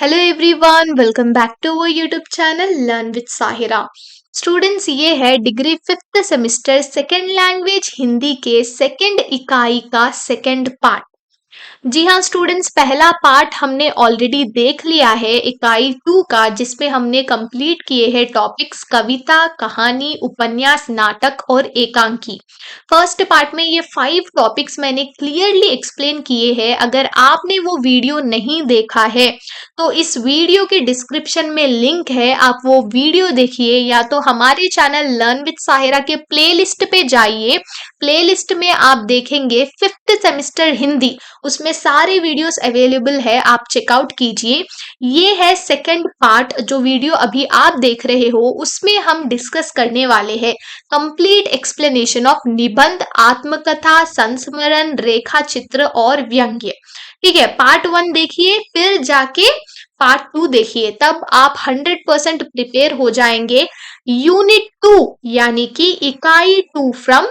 Hello everyone, welcome back to our YouTube channel learn with Sahira. Students, ये है degree fifth semester second language Hindi के second इकाई का second part. जी हाँ students, पहला पार्ट हमने ऑलरेडी देख लिया है इकाई 2 का, जिसमें हमने कंप्लीट किए हैं टॉपिक्स कविता, कहानी, उपन्यास, नाटक और एकांकी। फर्स्ट पार्ट में ये 5 टॉपिक्स मैंने क्लियरली एक्सप्लेन किए हैं। अगर आपने वो वीडियो नहीं देखा है तो इस वीडियो के डिस्क्रिप्शन में लिंक है, आप वो वीडियो देखिए, या तो हमारे चैनल लर्न विद साहिरा के प्लेलिस्ट पे जाइए। प्लेलिस्ट में आप देखेंगे फिफ्थ सेमेस्टर हिंदी, उसमें सारे वीडियोस अवेलेबल है, आप चेकआउट कीजिए। ये है सेकंड पार्ट। जो वीडियो अभी आप देख रहे हो उसमें हम डिस्कस करने वाले हैं कंप्लीट एक्सप्लेनेशन ऑफ निबंध, आत्मकथा, संस्मरण, रेखा चित्र और व्यंग्य। ठीक है, पार्ट 1 देखिए, फिर जाके पार्ट 2 देखिए, तब आप 100% प्रिपेयर हो जाएंगे यूनिट 2 यानी कि इकाई 2 from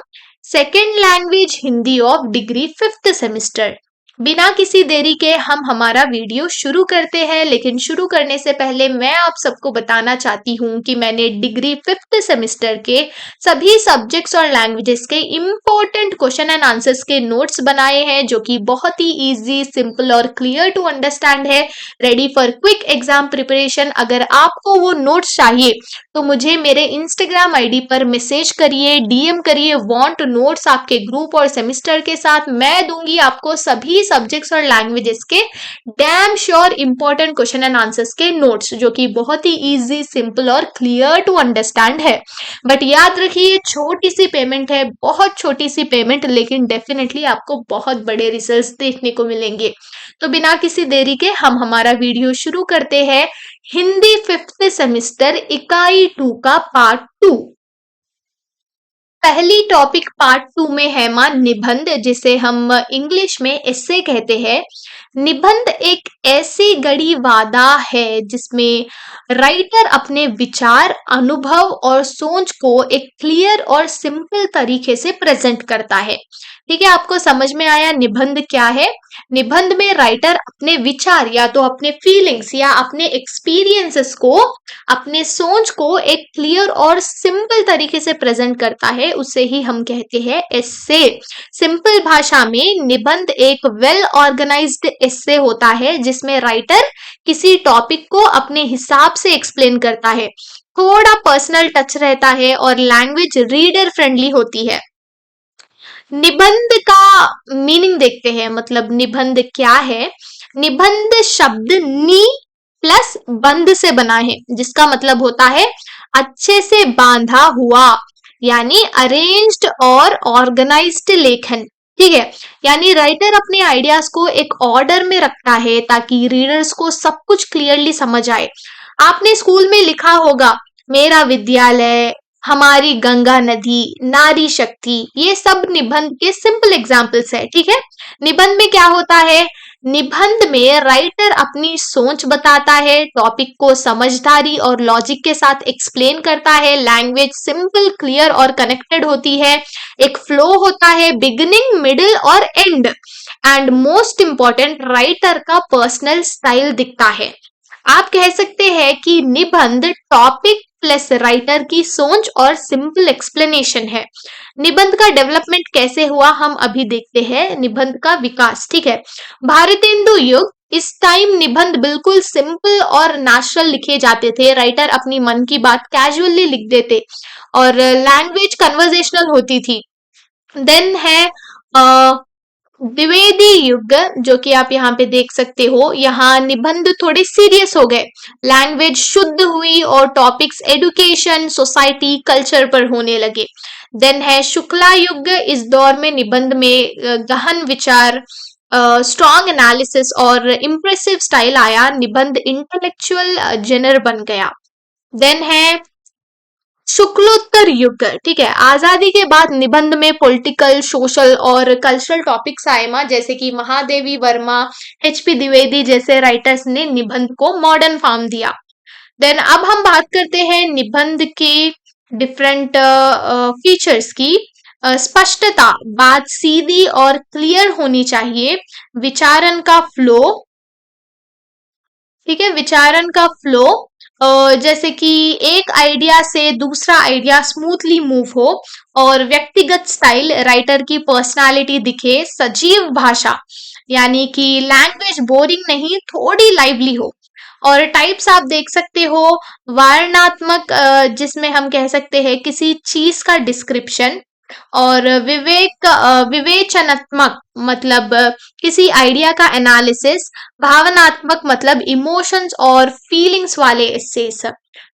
second language Hindi of degree fifth semester. बिना किसी देरी के हम हमारा वीडियो शुरू करते हैं, लेकिन शुरू करने से पहले मैं आप सबको बताना चाहती हूँ कि मैंने डिग्री फिफ्थ सेमेस्टर के सभी सब्जेक्ट्स और लैंग्वेजेस के इम्पोर्टेंट क्वेश्चन एंड आंसर्स के नोट्स बनाए हैं, जो कि बहुत ही इजी, सिंपल और क्लियर टू अंडरस्टैंड है, ready for quick exam preparation. अगर आपको वो नोट्स चाहिए तो मुझे मेरे इंस्टाग्राम आईडी पर मैसेज करिए, डीएम करिए, वांट नोट्स आपके ग्रुप और सेमेस्टर के साथ। मैं दूंगी आपको सभी सब्जेक्ट्स और लैंग्वेजेस के damn sure important question and answers के नोट्स, जो कि बहुत ही इजी, सिंपल और क्लियर टू अंडरस्टैंड है। बट याद रखिए, छोटी सी पेमेंट है, बहुत छोटी सी पेमेंट, लेकिन डेफिनेटली आपको बहुत बड़े रिजल्ट्स देखने को मिलेंगे। तो बिना किसी देरी के हम हमारा वीडियो शुरू करते हैं। हिंदी फिफ्थ सेमेस्टर इकाई 2 का पार्ट 2। पहली टॉपिक पार्ट 2 में है मां निबंध, जिसे हम इंग्लिश में एस्से कहते हैं। निबंध एक ऐसी गढ़ी वादा है जिसमें राइटर अपने विचार, अनुभव और सोच को एक क्लियर और सिंपल तरीके से प्रेजेंट करता है। ठीक है, आपको समझ में आया निबंध क्या है? निबंध में राइटर अपने विचार या तो अपने फीलिंग्स या अपने एक्सपीरियंसेस को, अपने सोच को एक क्लियर और सिंपल तरीके से प्रेजेंट करता है, उसे ही हम कहते हैं एस्से। सिंपल भाषा में निबंध एक वेल ऑर्गेनाइज्ड एस्से होता है, जिसमें राइटर किसी टॉपिक को अपने हिसाब से एक्सप्लेन करता है, थोड़ा पर्सनल टच रहता है और लैंग्वेज रीडर फ्रेंडली होती है। निबंध का मीनिंग देखते हैं, मतलब निबंध क्या है। निबंध शब्द नी प्लस बंध से बना है, जिसका मतलब होता है अच्छे से बांधा हुआ, यानी अरेंज्ड और ऑर्गेनाइज्ड लेखन। ठीक है, यानी राइटर अपने आइडियाज को एक ऑर्डर में रखता है ताकि रीडर्स को सब कुछ क्लियरली समझ आए। आपने स्कूल में लिखा होगा मेरा विद्यालय, हमारी गंगा नदी, नारी शक्ति, ये सब निबंध के सिंपल एग्जाम्पल्स है। ठीक है, निबंध में क्या होता है? निबंध में राइटर अपनी सोच बताता है, टॉपिक को समझदारी और लॉजिक के साथ एक्सप्लेन करता है, लैंग्वेज सिंपल, क्लियर और कनेक्टेड होती है, एक फ्लो होता है, बिगिनिंग, मिडिल और and, and most important writer का पर्सनल स्टाइल दिखता है। आप कह सकते हैं कि निबंध टॉपिक प्लस राइटर की सोच और सिंपल एक्सप्लेनेशन है। निबंध का डेवलपमेंट कैसे हुआ हम अभी देखते हैं, निबंध का विकास। ठीक है, भारतेंदु युग, इस टाइम निबंध बिल्कुल सिंपल और नेचुरल लिखे जाते थे, राइटर अपनी मन की बात कैजुअली लिख देते और लैंग्वेज कन्वर्सेशनल होती थी। देन है द्विवेदी युग, जो कि आप यहाँ पे देख सकते हो। यहाँ निबंध थोड़े सीरियस हो गए, लैंग्वेज शुद्ध हुई और टॉपिक्स एडुकेशन, सोसाइटी, कल्चर पर होने लगे। देन है शुक्ला युग, इस दौर में निबंध में गहन विचार, स्ट्रॉन्ग एनालिसिस और इम्प्रेसिव स्टाइल आया, निबंध इंटेलेक्चुअल जेनर बन गया। देन है शुक्लोत्तर युग। ठीक है, आजादी के बाद निबंध में पॉलिटिकल, सोशल और कल्चरल टॉपिक्स आए मां, जैसे कि महादेवी वर्मा, एचपी द्विवेदी जैसे राइटर्स ने निबंध को मॉडर्न फॉर्म दिया। देन अब हम बात करते हैं निबंध के डिफरेंट फीचर्स की। स्पष्टता, बात सीधी और क्लियर होनी चाहिए, विचारन का फ्लो, ठीक है, विचारन का फ्लो, जैसे कि एक आइडिया से दूसरा आइडिया स्मूथली मूव हो, और व्यक्तिगत स्टाइल, राइटर की पर्सनालिटी दिखे, सजीव भाषा, यानी कि लैंग्वेज बोरिंग नहीं, थोड़ी लाइवली हो। और टाइप्स आप देख सकते हो, वर्णनात्मक, जिसमें हम कह सकते हैं किसी चीज का डिस्क्रिप्शन, और विवेचनात्मक मतलब किसी आइडिया का एनालिसिस, भावनात्मक मतलब इमोशंस और फीलिंग्स वाले एसेस।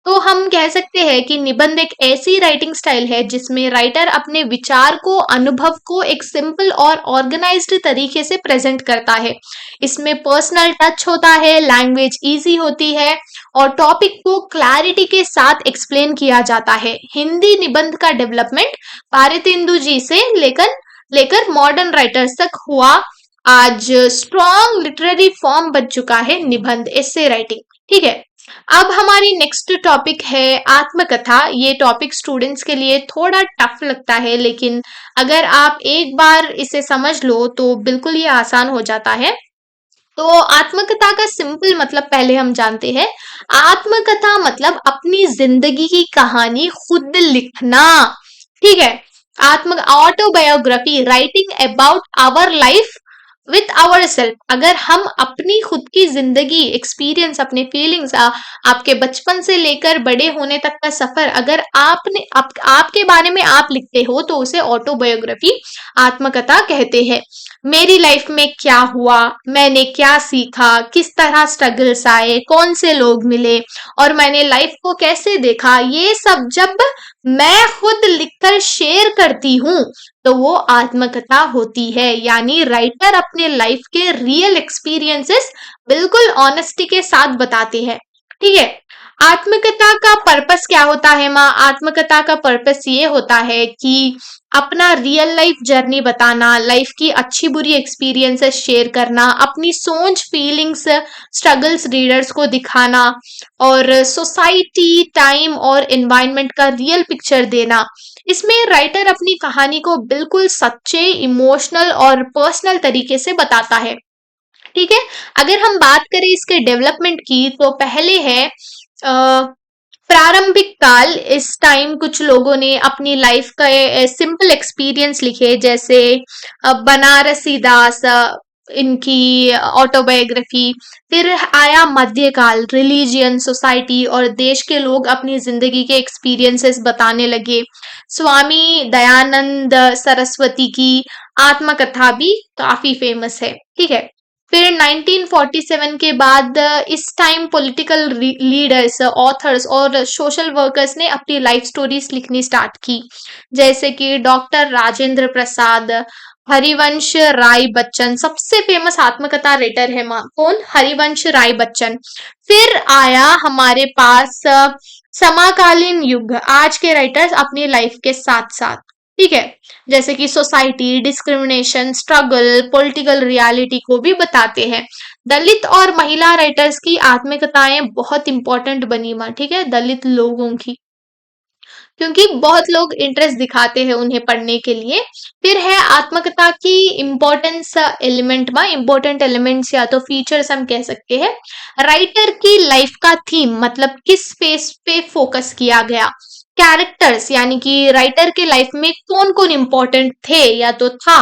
तो हम कह सकते हैं कि निबंध एक ऐसी राइटिंग स्टाइल है जिसमें राइटर अपने विचार को, अनुभव को एक सिंपल और ऑर्गेनाइज्ड तरीके से प्रेजेंट करता है। इसमें पर्सनल टच होता है, लैंग्वेज इजी होती है, और टॉपिक को क्लैरिटी के साथ एक्सप्लेन किया जाता है। हिंदी निबंध का डेवलपमेंट भारतेंदु जी से लेकर लेकर मॉडर्न राइटर्स तक हुआ। आज स्ट्रॉन्ग लिटरेरी फॉर्म बन चुका है निबंध, एसे राइटिंग। ठीक है, अब हमारी नेक्स्ट टॉपिक है आत्मकथा। ये टॉपिक स्टूडेंट्स के लिए थोड़ा टफ लगता है, लेकिन अगर आप एक बार इसे समझ लो तो बिल्कुल ये आसान हो जाता है। तो आत्मकथा का सिंपल मतलब पहले हम जानते हैं। आत्मकथा मतलब अपनी जिंदगी की कहानी खुद लिखना। ठीक है, आत्म autobiography, writing about our life with our self. अगर हम अपनी खुद की जिंदगी, एक्सपीरियंस, अपने फीलिंग्स, आपके बचपन से लेकर बड़े होने तक का सफर, अगर आपके बारे में आप लिखते हो तो उसे ऑटोबायोग्राफी, आत्मकथा कहते हैं। मेरी लाइफ में क्या हुआ, मैंने क्या सीखा, किस तरह स्ट्रगल्स आए, कौन से लोग मिले, और मैंने लाइफ को कैसे देखा, ये सब जब मैं खुद लिखकर शेयर करती हूँ तो वो आत्मकथा होती है। यानी राइटर अपने लाइफ के रियल एक्सपीरियंसेस बिल्कुल ऑनेस्टी के साथ बताते हैं। ठीक है, आत्मकथा का पर्पस क्या होता है माँ? आत्मकथा का पर्पस ये होता है कि अपना रियल लाइफ जर्नी बताना, लाइफ की अच्छी बुरी एक्सपीरियंसेस शेयर करना, अपनी सोच, फीलिंग्स, स्ट्रगल्स रीडर्स को दिखाना, और सोसाइटी, टाइम और एनवायरनमेंट का रियल पिक्चर देना। इसमें राइटर अपनी कहानी को बिल्कुल सच्चे, इमोशनल और पर्सनल तरीके से बताता है। ठीक है, अगर हम बात करें इसके डेवलपमेंट की तो पहले है प्रारंभिक काल। इस टाइम कुछ लोगों ने अपनी लाइफ का सिंपल एक्सपीरियंस लिखे, जैसे बनारसी दास, इनकी ऑटोबायोग्राफी। फिर आया मध्यकाल, रिलीजियन, सोसाइटी और देश के लोग अपनी जिंदगी के एक्सपीरियंसेस बताने लगे। स्वामी दयानंद सरस्वती की आत्मकथा भी काफी फेमस है। ठीक है, फिर 1947 के बाद इस टाइम पॉलिटिकल लीडर्स, ऑथर्स और सोशल वर्कर्स ने अपनी लाइफ स्टोरीज लिखनी स्टार्ट की, जैसे कि डॉक्टर राजेंद्र प्रसाद, हरिवंश राय बच्चन। सबसे फेमस आत्मकथा राइटर है कौन? हरिवंश राय बच्चन। फिर आया हमारे पास समकालीन युग, आज के राइटर्स अपनी लाइफ के साथ साथ। ठीक है, जैसे कि society, discrimination, struggle, political reality को भी बताते हैं। दलित और महिला राइटर्स की आत्मकथाएं बहुत इंपॉर्टेंट बनी माँ। ठीक है, दलित लोगों की, क्योंकि बहुत लोग इंटरेस्ट दिखाते हैं उन्हें पढ़ने के लिए। फिर है आत्मकथा की इम्पोर्टेंस एलिमेंट में, इम्पोर्टेंट एलिमेंट्स या तो फीचर्स हम कह सकते हैं। राइटर की लाइफ का थीम मतलब किस फेस पे फोकस किया गया। कैरेक्टर्स, यानी कि राइटर के लाइफ में कौन कौन इंपॉर्टेंट थे या तो था।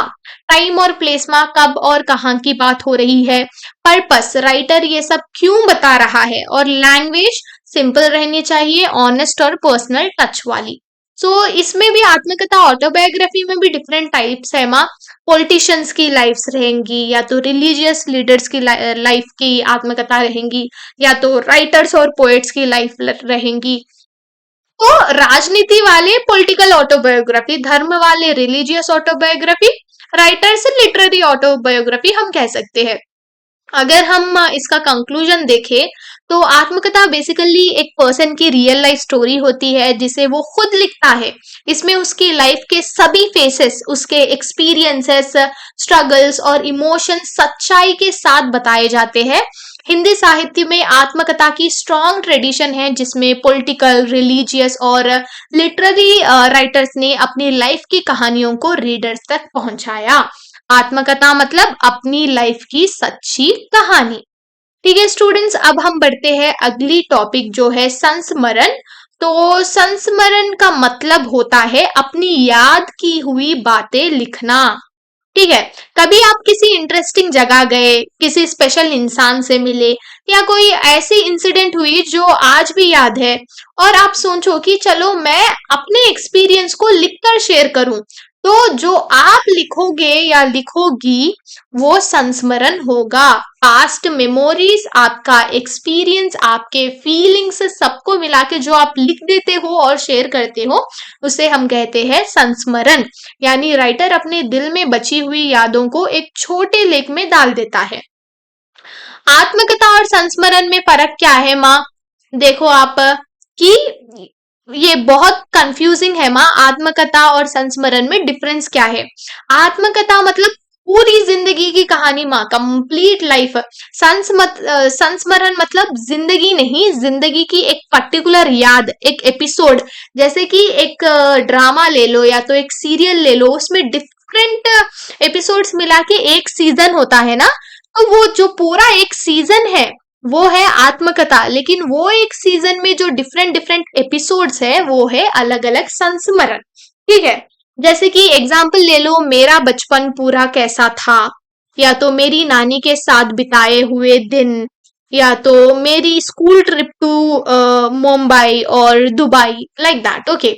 टाइम और प्लेस में कब और कहाँ की बात हो रही है। पर्पस, राइटर ये सब क्यों बता रहा है। और लैंग्वेज सिंपल रहनी चाहिए, ऑनेस्ट और पर्सनल टच वाली। सो इसमें भी आत्मकथा, ऑटोबायोग्राफी में भी डिफरेंट टाइप्स है माँ। पॉलिटिशियंस की लाइफ्स रहेंगी, या तो रिलीजियस लीडर्स की लाइफ की आत्मकथा रहेंगी, या तो राइटर्स और पोएट्स की लाइफ रहेंगी। तो राजनीति वाले पॉलिटिकल ऑटोबायोग्राफी, धर्म वाले religious autobiography, writers literary autobiography हम कह सकते हैं। अगर हम इसका कंक्लूजन देखें तो आत्मकथा बेसिकली एक पर्सन की रियल लाइफ स्टोरी होती है जिसे वो खुद लिखता है। इसमें उसकी लाइफ के सभी फेसेस, उसके एक्सपीरियंसेस, स्ट्रगल्स और इमोशंस सच्चाई के साथ बताए जाते हैं। हिंदी साहित्य में आत्मकथा की स्ट्रॉन्ग ट्रेडिशन है, जिसमें पॉलिटिकल, रिलीजियस और लिटरेरी राइटर्स ने अपनी लाइफ की कहानियों को रीडर्स तक पहुंचाया। आत्मकथा मतलब अपनी लाइफ की सच्ची कहानी। ठीक है स्टूडेंट्स, अब हम बढ़ते हैं अगली टॉपिक जो है संस्मरण। तो संस्मरण का मतलब होता है अपनी याद की हुई बातें लिखना। ठीक है, कभी आप किसी इंटरेस्टिंग जगह गए, किसी स्पेशल इंसान से मिले, या कोई ऐसी इंसिडेंट हुई जो आज भी याद है, और आप सोचो कि चलो मैं अपने एक्सपीरियंस को लिखकर शेयर करूं, तो जो आप लिखोगे या लिखोगी वो संस्मरण होगा। पास्ट मेमोरीज, आपका एक्सपीरियंस, आपके फीलिंग्स सबको मिला के जो आप लिख देते हो और शेयर करते हो, उसे हम कहते हैं संस्मरण। यानी राइटर अपने दिल में बची हुई यादों को एक छोटे लेख में डाल देता है। आत्मकथा और संस्मरण में फर्क क्या है माँ? देखो आप कि ये बहुत कंफ्यूजिंग है माँ, आत्मकथा और संस्मरण में डिफरेंस क्या है? आत्मकथा मतलब पूरी जिंदगी की कहानी माँ, कंप्लीट लाइफ। संस्मरण मतलब जिंदगी नहीं, जिंदगी की एक पर्टिकुलर याद, एक एपिसोड। जैसे कि एक ड्रामा ले लो या तो एक सीरियल ले लो, उसमें डिफरेंट एपिसोड्स मिला के एक सीजन होता है ना, तो वो जो पूरा एक सीजन है वो है आत्मकथा, लेकिन वो एक सीजन में जो डिफरेंट डिफरेंट एपिसोड्स है वो है अलग अलग संस्मरण। ठीक है, जैसे कि एग्जाम्पल ले लो, मेरा बचपन पूरा कैसा था, या तो मेरी नानी के साथ बिताए हुए दिन, या तो मेरी स्कूल ट्रिप टू मुंबई और दुबई, लाइक दैट। ओके,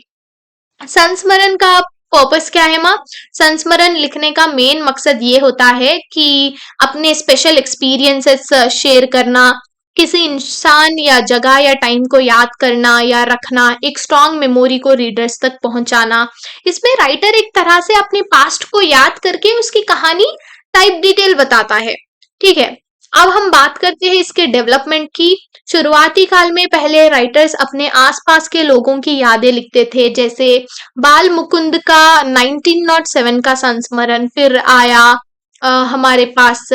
संस्मरण का पर्पस क्या है माँ? संस्मरण लिखने का मेन मकसद ये होता है कि अपने स्पेशल एक्सपीरियंसेस शेयर करना, किसी इंसान या जगह या टाइम को याद करना या रखना, एक स्ट्रॉन्ग मेमोरी को रीडर्स तक पहुंचाना। इसमें राइटर एक तरह से अपने पास्ट को याद करके उसकी कहानी टाइप डिटेल बताता है। ठीक है, अब हम बात करते हैं इसके डेवलपमेंट की। शुरुआती काल में पहले राइटर्स अपने आसपास के लोगों की यादें लिखते थे, जैसे बाल मुकुंद का 1907 का संस्मरण। फिर आया हमारे पास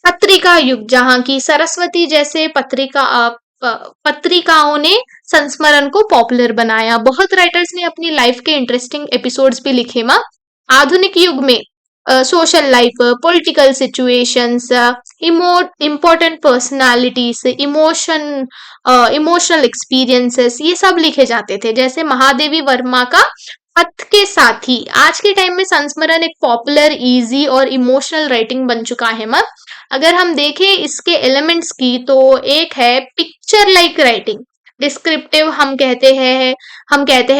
पत्रिका युग, जहाँ की सरस्वती जैसे पत्रिकाओं ने संस्मरण को पॉपुलर बनाया। बहुत राइटर्स ने अपनी लाइफ के इंटरेस्टिंग एपिसोड्स भी लिखे माँ। आधुनिक युग में social life, political situations, important personalities, emotional experiences, ये सब लिखे जाते थे। जैसे महादेवी वर्मा का पथ के साथी। आज के टाइम में संस्मरण एक पॉपुलर, इजी और इमोशनल राइटिंग बन चुका है मैम। अगर हम देखें इसके एलिमेंट्स की, तो एक है पिक्चर लाइक राइटिंग, डिस्क्रिप्टिव हम कहते हैं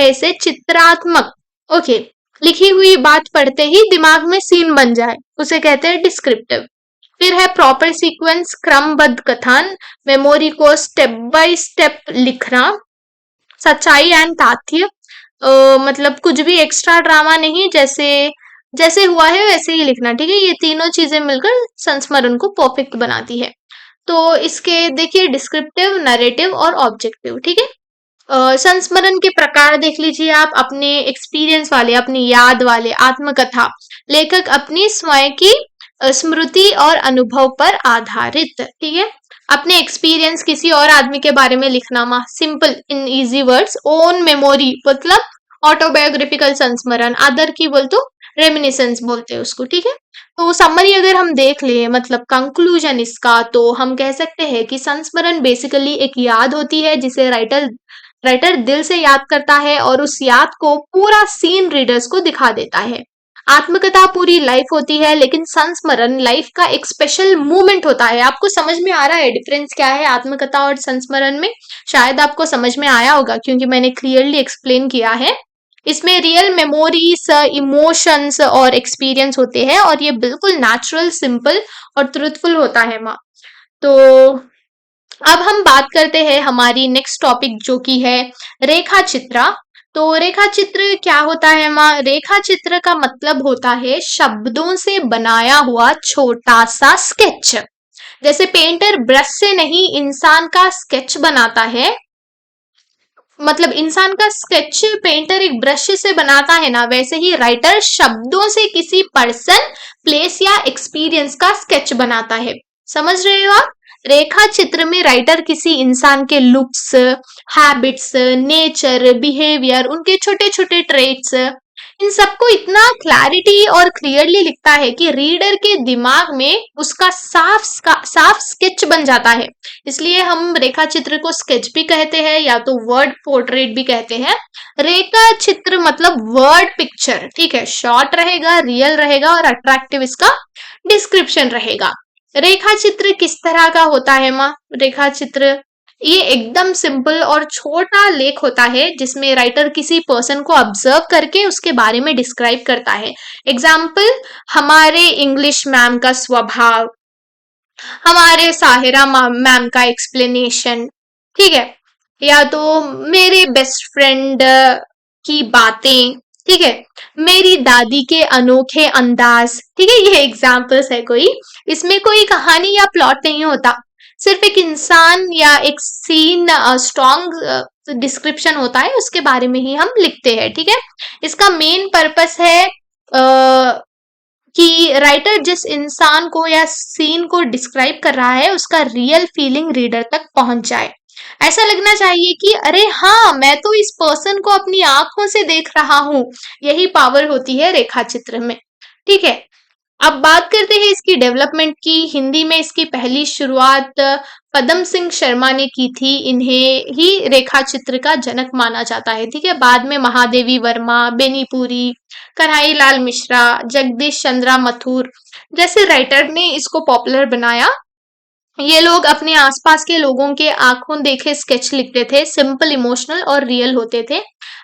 इसे चित्रात्मक। ओके, लिखी हुई बात पढ़ते ही दिमाग में सीन बन जाए, उसे कहते हैं डिस्क्रिप्टिव। फिर है प्रॉपर सीक्वेंस, क्रमबद्ध कथन, मेमोरी को स्टेप बाय स्टेप लिखना। सच्चाई एंड तथ्य, मतलब कुछ भी एक्स्ट्रा ड्रामा नहीं, जैसे जैसे हुआ है वैसे ही लिखना। ठीक है, ये तीनों चीजें मिलकर संस्मरण को परफेक्ट बनाती है। तो इसके देखिए डिस्क्रिप्टिव, नरेटिव और ऑब्जेक्टिव। ठीक है, संस्मरण के प्रकार देख लीजिए आप, अपने एक्सपीरियंस वाले, अपनी याद वाले, आत्मकथा, लेखक अपनी स्वयं की स्मृति और अनुभव पर आधारित। ठीक है, अपने एक्सपीरियंस किसी और आदमी के बारे में लिखना मा, simple in easy words. Own memory मतलब ऑटोबायोग्राफिकल संस्मरण, अदर की बोल तो रेमिनिसेंस बोलते हैं उसको। ठीक है, तो समरी अगर हम देख ले, मतलब कंक्लूजन इसका, तो हम कह सकते हैं कि संस्मरण बेसिकली एक याद होती है जिसे राइटर दिल से याद करता है और उस याद को पूरा सीन रीडर्स को दिखा देता है। आत्मकथा पूरी लाइफ होती है, लेकिन संस्मरण लाइफ का एक स्पेशल मोमेंट होता है। आपको समझ में आ रहा है डिफरेंस क्या है आत्मकथा और संस्मरण में? शायद आपको समझ में आया होगा, क्योंकि मैंने क्लियरली एक्सप्लेन किया है। इसमें रियल मेमोरीज, इमोशंस और एक्सपीरियंस होते हैं, और ये बिल्कुल नेचुरल, सिंपल और ट्रूथफुल होता है माँ। तो अब हम बात करते हैं हमारी नेक्स्ट टॉपिक, जो कि है रेखा चित्र। तो रेखा चित्र क्या होता है माँ? रेखा चित्र का मतलब होता है शब्दों से बनाया हुआ छोटा सा स्केच। जैसे पेंटर ब्रश से नहीं इंसान का स्केच बनाता है, मतलब इंसान का स्केच पेंटर एक ब्रश से बनाता है ना, वैसे ही राइटर शब्दों से किसी पर्सन, प्लेस या एक्सपीरियंस का स्केच बनाता है। समझ रहे हो आप? रेखा चित्र में राइटर किसी इंसान के लुक्स, हैबिट्स, नेचर, बिहेवियर, उनके छोटे छोटे ट्रेट्स इन सबको इतना क्लैरिटी और क्लियरली लिखता है कि रीडर के दिमाग में उसका साफ स्केच बन जाता है। इसलिए हम रेखा चित्र को स्केच भी कहते हैं या तो वर्ड पोर्ट्रेट भी कहते हैं। रेखा चित्र मतलब वर्ड पिक्चर, ठीक है, शॉर्ट रहेगा, रियल रहेगा और अट्रैक्टिव इसका डिस्क्रिप्शन रहेगा। रेखा चित्र किस तरह का होता है माँ? रेखा चित्र ये एकदम सिंपल और छोटा लेख होता है जिसमें राइटर किसी पर्सन को ऑब्जर्व करके उसके बारे में डिस्क्राइब करता है। एग्जाम्पल, हमारे इंग्लिश मैम का स्वभाव, हमारे साहिरा मैम का एक्सप्लेनेशन, ठीक है, या तो मेरे बेस्ट फ्रेंड की बातें, ठीक है, मेरी दादी के अनोखे अंदाज, ठीक है, ये एग्जाम्पल्स है कोई। इसमें कोई कहानी या प्लॉट नहीं होता, सिर्फ एक इंसान या एक सीन स्ट्रॉन्ग डिस्क्रिप्शन होता है, उसके बारे में ही हम लिखते हैं, ठीक है। इसका मेन पर्पस है कि राइटर जिस इंसान को या सीन को डिस्क्राइब कर रहा है उसका रियल फीलिंग रीडर तक पहुंच जाए। ऐसा लगना चाहिए कि अरे हाँ, मैं तो इस पर्सन को अपनी आंखों से देख रहा हूं। यही पावर होती है रेखा चित्र में, ठीक है। अब बात करते हैं इसकी डेवलपमेंट की। हिंदी में इसकी पहली शुरुआत पदम सिंह शर्मा ने की थी। इन्हें ही रेखा चित्र का जनक माना जाता है, ठीक है। बाद में महादेवी वर्मा, बेनीपुरी, कन्हई लाल मिश्रा, जगदीश चंद्रा मथुर जैसे राइटर ने इसको पॉपुलर बनाया। ये लोग अपने आसपास के लोगों के आंखों देखे स्केच लिखते थे, सिंपल, इमोशनल और रियल होते थे।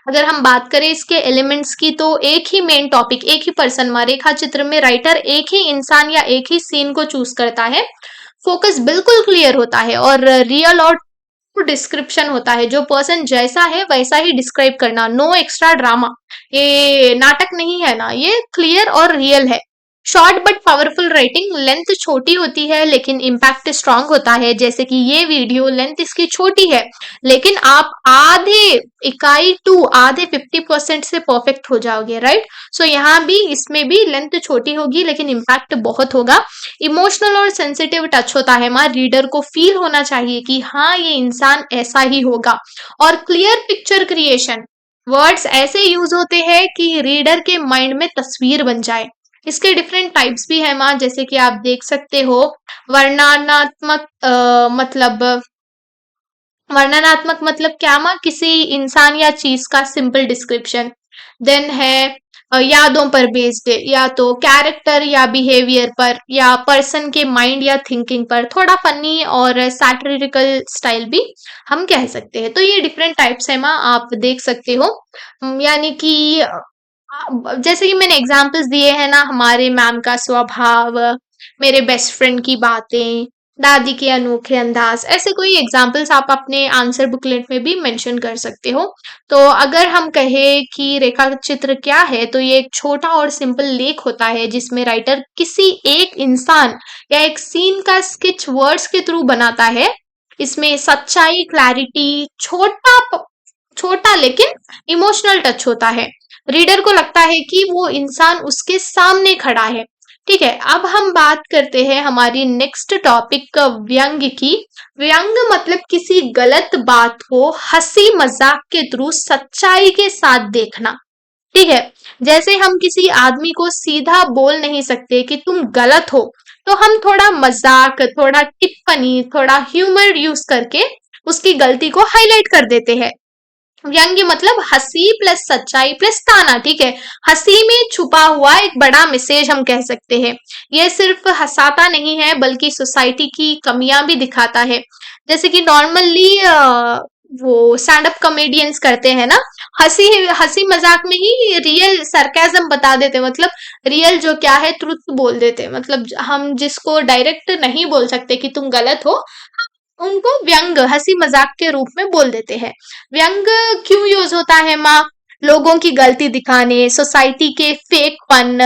अगर हम बात करें इसके एलिमेंट्स की तो एक ही मेन टॉपिक, एक ही पर्सन, रेखा चित्र में राइटर एक ही इंसान या एक ही सीन को चूज करता है। फोकस बिल्कुल क्लियर होता है और रियल और डिस्क्रिप्शन होता है। जो पर्सन जैसा है वैसा ही डिस्क्राइब करना, नो एक्स्ट्रा ड्रामा। ये नाटक नहीं है ना, ये क्लियर और रियल है। Short but powerful writing, length छोटी होती है लेकिन इम्पैक्ट स्ट्रांग होता है। जैसे कि ये वीडियो लेंथ इसकी छोटी है लेकिन आप आधे इकाई टू आधे 50% से परफेक्ट हो जाओगे, राइट। सो यहाँ भी इसमें भी लेंथ छोटी होगी लेकिन इम्पैक्ट बहुत होगा। इमोशनल और सेंसिटिव टच होता है, हमारे रीडर को फील होना चाहिए कि हाँ ये इंसान ऐसा ही होगा। और क्लियर पिक्चर क्रिएशन, वर्ड्स ऐसे यूज होते हैं कि रीडर के माइंड में तस्वीर बन जाए। इसके डिफरेंट टाइप्स भी है माँ, जैसे कि आप देख सकते हो। वर्णनात्मक मतलब क्या माँ? किसी इंसान या चीज का सिंपल डिस्क्रिप्शन। देन है यादों पर बेस्ड, या तो कैरेक्टर या बिहेवियर पर या पर्सन के माइंड या थिंकिंग पर। थोड़ा फनी और सैटिरिकल स्टाइल भी हम कह सकते हैं। तो ये डिफरेंट टाइप्स है माँ, आप देख सकते हो। यानी कि जैसे कि मैंने एग्जाम्पल्स दिए हैं ना, हमारे मैम का स्वभाव, मेरे बेस्ट फ्रेंड की बातें, दादी के अनोखे अंदाज, ऐसे कोई एग्जाम्पल्स आप अपने आंसर बुकलेट में भी मेंशन कर सकते हो। तो अगर हम कहें कि रेखा चित्र क्या है, तो ये एक छोटा और सिंपल लेख होता है जिसमें राइटर किसी एक इंसान या एक सीन का स्केच वर्ड्स के थ्रू बनाता है। इसमें सच्चाई, क्लैरिटी, छोटा लेकिन इमोशनल टच होता है। रीडर को लगता है कि वो इंसान उसके सामने खड़ा है, ठीक है। अब हम बात करते हैं हमारी नेक्स्ट टॉपिक व्यंग की। व्यंग मतलब किसी गलत बात को हंसी मजाक के थ्रू सच्चाई के साथ देखना, ठीक है। जैसे हम किसी आदमी को सीधा बोल नहीं सकते कि तुम गलत हो, तो हम थोड़ा मजाक, थोड़ा टिप्पणी, थोड़ा ह्यूमर यूज करके उसकी गलती को हाईलाइट कर देते हैं। व्यंग्य मतलब हंसी प्लस सच्चाई प्लस ताना, ठीक है। हंसी में छुपा हुआ एक बड़ा मैसेज हम कह सकते हैं। यह सिर्फ हंसाता नहीं है बल्कि सोसाइटी की कमियां भी दिखाता है। जैसे कि नॉर्मली वो स्टैंड अप कॉमेडियंस करते हैं ना, हंसी हंसी मजाक में ही रियल सरकाजम बता देते, मतलब रियल जो क्या है ट्रुथ बोल देते। मतलब हम जिसको डायरेक्ट नहीं बोल सकते कि तुम गलत हो, उनको व्यंग हंसी मजाक के रूप में बोल देते हैं। व्यंग क्यों यूज होता है माँ? लोगों की गलती दिखाने, सोसाइटी के फेकपन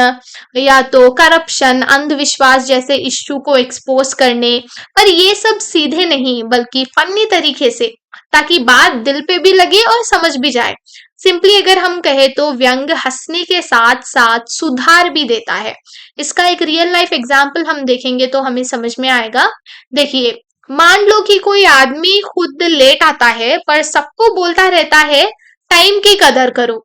या तो करप्शन, अंधविश्वास जैसे इश्यू को एक्सपोज करने। पर ये सब सीधे नहीं बल्कि फनी तरीके से, ताकि बात दिल पे भी लगे और समझ भी जाए। सिंपली अगर हम कहे तो व्यंग हंसने के साथ साथ सुधार भी देता है। इसका एक रियल लाइफ एग्जाम्पल हम देखेंगे तो हमें समझ में आएगा। देखिए, मान लो कि कोई आदमी खुद लेट आता है पर सबको बोलता रहता है टाइम की कदर करो,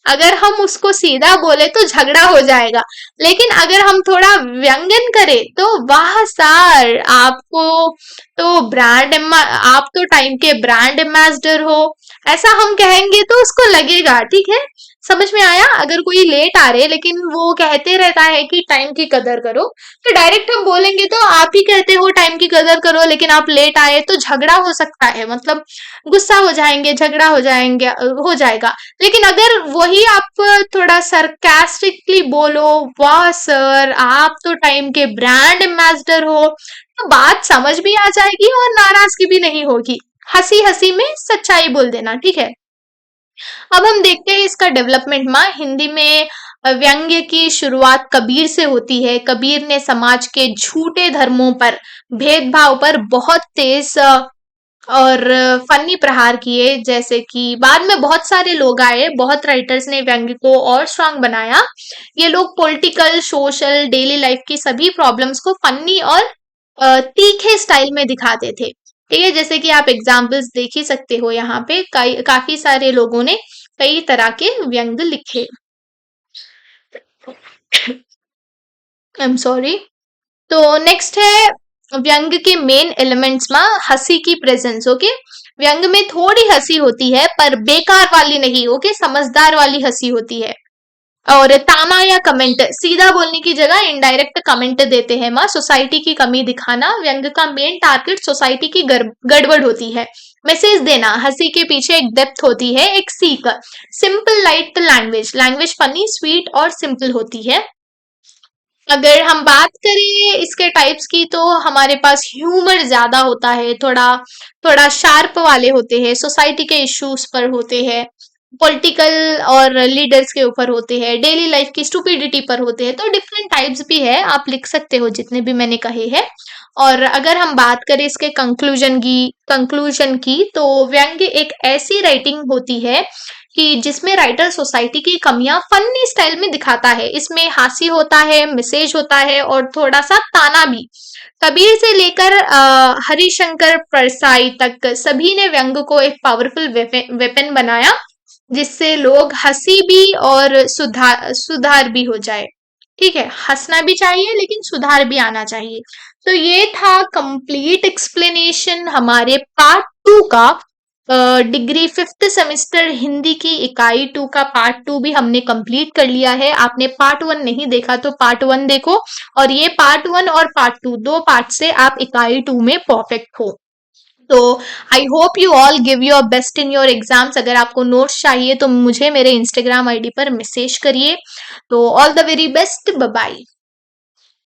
अगर हम उसको सीधा बोले तो झगड़ा हो जाएगा, लेकिन अगर हम थोड़ा व्यंजन करें तो वाह सर, आपको तो आप तो टाइम के ब्रांड एम्बेसडर हो, ऐसा हम कहेंगे तो उसको लगेगा। ठीक है, समझ में आया? अगर कोई लेट आ रहे लेकिन वो कहते रहता है कि टाइम की कदर करो, तो डायरेक्ट हम बोलेंगे तो आप ही कहते हो टाइम की कदर करो लेकिन आप लेट आए, तो झगड़ा हो सकता है, मतलब गुस्सा हो जाएंगे, झगड़ा हो जाएगा। लेकिन अगर वही आप थोड़ा सरकास्टिकली बोलो, वाह सर आप तो टाइम के ब्रांड एम्बेसडर हो, तो बात समझ भी आ जाएगी और नाराजगी भी नहीं होगी। हंसी हंसी में सच्चाई बोल देना। ठीक है, अब हम देखते हैं इसका डेवलपमेंट में। हिंदी में व्यंग्य की शुरुआत कबीर से होती है। कबीर ने समाज के झूठे धर्मों पर, भेदभाव पर बहुत तेज और फनी प्रहार किए। जैसे कि बाद में बहुत सारे लोग आए, बहुत राइटर्स ने व्यंग्य को और स्ट्रांग बनाया। ये लोग पॉलिटिकल, सोशल, डेली लाइफ की सभी प्रॉब्लम्स को फनी और तीखे स्टाइल में दिखाते थे। ठीक है, जैसे कि आप एग्जाम्पल्स देख ही सकते हो, यहाँ पे काफी सारे लोगों ने कई तरह के व्यंग्य लिखे। I am sorry. तो नेक्स्ट है व्यंग के मेन एलिमेंट्स में हंसी की प्रेजेंस। ओके, व्यंग में थोड़ी हंसी होती है पर बेकार वाली नहीं, ओके, समझदार वाली हंसी होती है। और ताना या कमेंट, सीधा बोलने की जगह इनडायरेक्ट कमेंट देते हैं माँ। सोसाइटी की कमी दिखाना, व्यंग का मेन टारगेट सोसाइटी की गड़बड़ होती है। मैसेज देना, हंसी के पीछे एक डेप्थ होती है, एक सीख। Simple light language, language funny, sweet और सिंपल होती है। अगर हम बात करें इसके टाइप्स की, तो हमारे पास ह्यूमर ज्यादा होता है, थोड़ा थोड़ा शार्प वाले होते हैं, सोसाइटी के इश्यूज पर होते हैं, पॉलिटिकल और लीडर्स के ऊपर होते हैं, डेली लाइफ की स्टुपिडिटी पर होते हैं। तो डिफरेंट टाइप्स भी है, आप लिख सकते हो जितने भी मैंने कहे हैं। और अगर हम बात करें इसके कंक्लूजन की, तो व्यंग्य एक ऐसी राइटिंग होती है कि जिसमें राइटर सोसाइटी की कमियां फनी स्टाइल में दिखाता है। इसमें हास्य होता है, मैसेज होता है और थोड़ा सा ताना भी। कबीर से लेकर हरिशंकर परसाई तक सभी ने व्यंग को एक पावरफुल वेपन बनाया, जिससे लोग हंसी भी और सुधार भी हो जाए। ठीक है, हंसना भी चाहिए लेकिन सुधार भी आना चाहिए। तो ये था कंप्लीट एक्सप्लेनेशन हमारे पार्ट 2 का। डिग्री 5th सेमेस्टर हिंदी की इकाई 2 का पार्ट 2 भी हमने कंप्लीट कर लिया है। आपने पार्ट 1 नहीं देखा तो पार्ट 1 देखो, और ये पार्ट 1 और पार्ट 2 दो पार्ट से आप इकाई 2 में परफेक्ट हो। तो I hope you all give your best in your exams. अगर आपको नोट्स चाहिए तो मुझे मेरे इंस्टाग्राम आईडी पर मैसेज करिए। तो all the very best, bye bye.